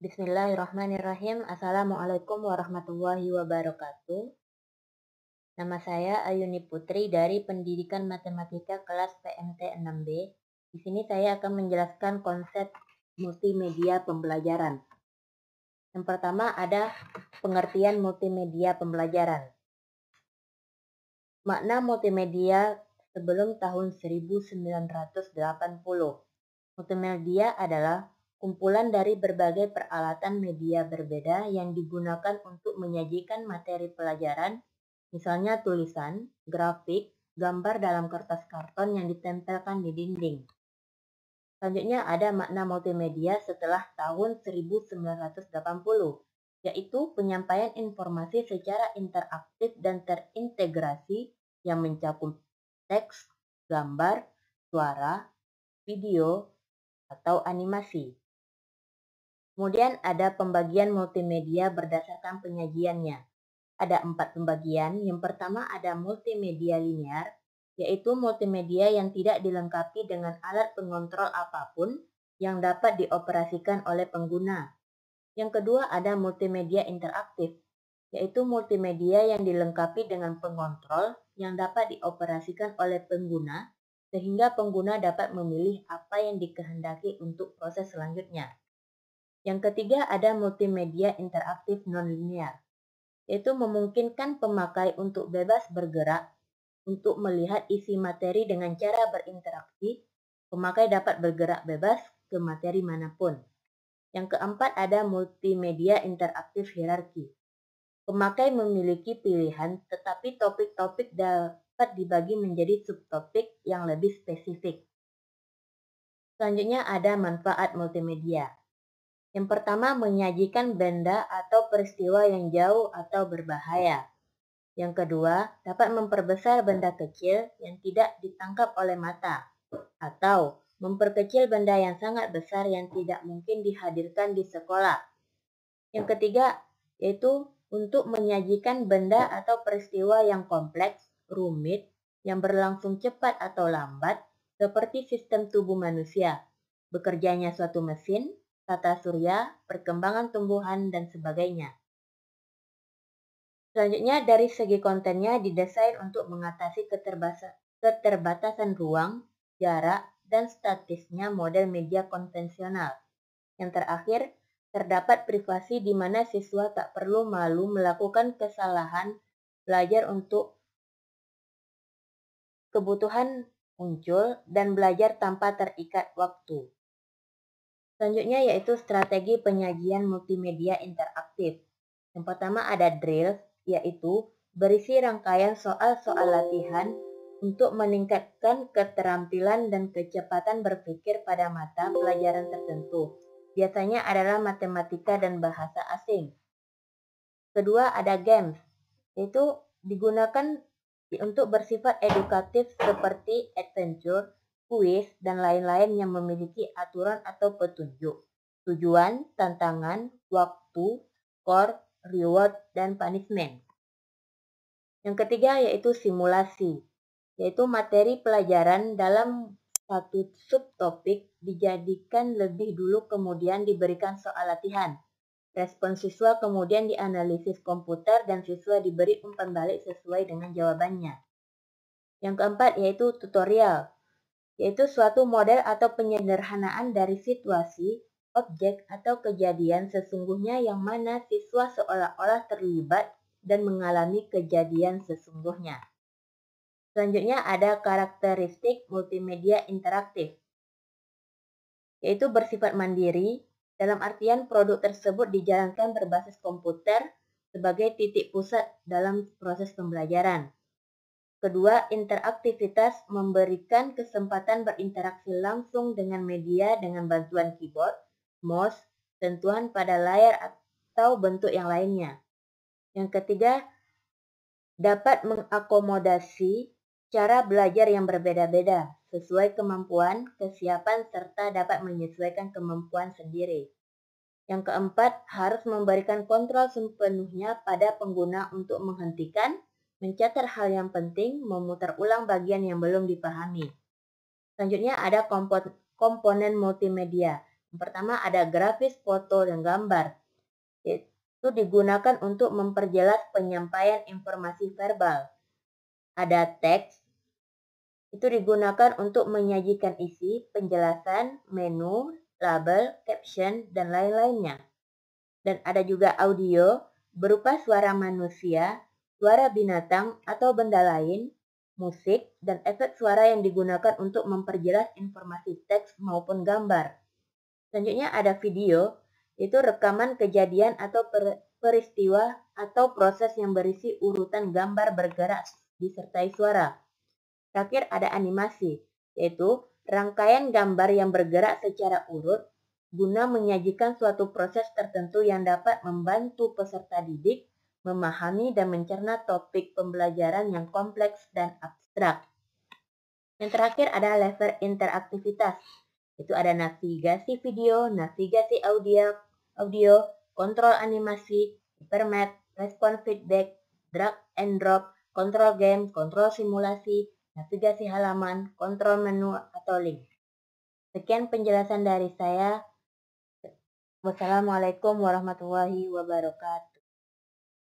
Bismillahirrahmanirrahim. Assalamualaikum warahmatullahi wabarakatuh. Nama saya Ayuni Putri dari Pendidikan Matematika kelas PMT 6B. Di sini saya akan menjelaskan konsep multimedia pembelajaran. Yang pertama ada pengertian multimedia pembelajaran. Makna multimedia sebelum tahun 1980. Multimedia adalah kumpulan dari berbagai peralatan media berbeda yang digunakan untuk menyajikan materi pelajaran, misalnya tulisan, grafik, gambar dalam kertas karton yang ditempelkan di dinding. Selanjutnya ada makna multimedia setelah tahun 1980, yaitu penyampaian informasi secara interaktif dan terintegrasi yang mencakup teks, gambar, suara, video, atau animasi. Kemudian ada pembagian multimedia berdasarkan penyajiannya. Ada 4 pembagian. Yang pertama ada multimedia linear, yaitu multimedia yang tidak dilengkapi dengan alat pengontrol apapun yang dapat dioperasikan oleh pengguna. Yang kedua ada multimedia interaktif, yaitu multimedia yang dilengkapi dengan pengontrol yang dapat dioperasikan oleh pengguna, sehingga pengguna dapat memilih apa yang dikehendaki untuk proses selanjutnya. Yang ketiga ada multimedia interaktif non-linear, yaitu memungkinkan pemakai untuk bebas bergerak untuk melihat isi materi dengan cara berinteraksi. Pemakai dapat bergerak bebas ke materi manapun. Yang keempat ada multimedia interaktif hierarki. Pemakai memiliki pilihan, tetapi topik-topik dapat dibagi menjadi subtopik yang lebih spesifik. Selanjutnya ada manfaat multimedia. Yang pertama, menyajikan benda atau peristiwa yang jauh atau berbahaya. Yang kedua, dapat memperbesar benda kecil yang tidak ditangkap oleh mata, atau memperkecil benda yang sangat besar yang tidak mungkin dihadirkan di sekolah. Yang ketiga, yaitu untuk menyajikan benda atau peristiwa yang kompleks, rumit, yang berlangsung cepat atau lambat, seperti sistem tubuh manusia, bekerjanya suatu mesin, tata surya, perkembangan tumbuhan, dan sebagainya. Selanjutnya, dari segi kontennya didesain untuk mengatasi keterbatasan ruang, jarak, dan statisnya model media konvensional. Yang terakhir, terdapat privasi di mana siswa tak perlu malu melakukan kesalahan belajar untuk kebutuhan muncul dan belajar tanpa terikat waktu. Selanjutnya yaitu strategi penyajian multimedia interaktif. Yang pertama ada drills, yaitu berisi rangkaian soal-soal latihan untuk meningkatkan keterampilan dan kecepatan berpikir pada mata pelajaran tertentu. Biasanya adalah matematika dan bahasa asing. Kedua ada games, yaitu digunakan untuk bersifat edukatif seperti adventure, kuis, dan lain-lain yang memiliki aturan atau petunjuk, tujuan, tantangan, waktu, score, reward, dan punishment. Yang ketiga yaitu simulasi, yaitu materi pelajaran dalam satu subtopik dijadikan lebih dulu kemudian diberikan soal latihan. Respon siswa kemudian dianalisis komputer dan siswa diberi umpan balik sesuai dengan jawabannya. Yang keempat yaitu tutorial, yaitu suatu model atau penyederhanaan dari situasi, objek, atau kejadian sesungguhnya yang mana siswa seolah-olah terlibat dan mengalami kejadian sesungguhnya. Selanjutnya ada karakteristik multimedia interaktif, yaitu bersifat mandiri, dalam artian produk tersebut dijalankan berbasis komputer sebagai titik pusat dalam proses pembelajaran. Kedua, interaktivitas memberikan kesempatan berinteraksi langsung dengan media dengan bantuan keyboard, mouse, sentuhan pada layar atau bentuk yang lainnya. Yang ketiga, dapat mengakomodasi cara belajar yang berbeda-beda sesuai kemampuan, kesiapan, serta dapat menyesuaikan kemampuan sendiri. Yang keempat, harus memberikan kontrol sepenuhnya pada pengguna untuk menghentikan, mencatat hal yang penting, memutar ulang bagian yang belum dipahami. Selanjutnya ada komponen multimedia, Yang pertama ada grafis, foto, dan gambar. Itu digunakan untuk memperjelas penyampaian informasi verbal. Ada teks, itu digunakan untuk menyajikan isi, penjelasan, menu, label, caption, dan lain-lainnya. Dan ada juga audio, berupa suara manusia, suara binatang atau benda lain, musik, dan efek suara yang digunakan untuk memperjelas informasi teks maupun gambar. Selanjutnya ada video, itu rekaman kejadian atau peristiwa atau proses yang berisi urutan gambar bergerak disertai suara. Terakhir ada animasi, yaitu rangkaian gambar yang bergerak secara urut guna menyajikan suatu proses tertentu yang dapat membantu peserta didik memahami dan mencerna topik pembelajaran yang kompleks dan abstrak. Yang terakhir ada level interaktivitas. Itu ada navigasi video, navigasi audio, kontrol animasi, hypermap, respon feedback, drag and drop, kontrol game, kontrol simulasi, navigasi halaman, kontrol menu atau link. Sekian penjelasan dari saya. Wassalamualaikum warahmatullahi wabarakatuh.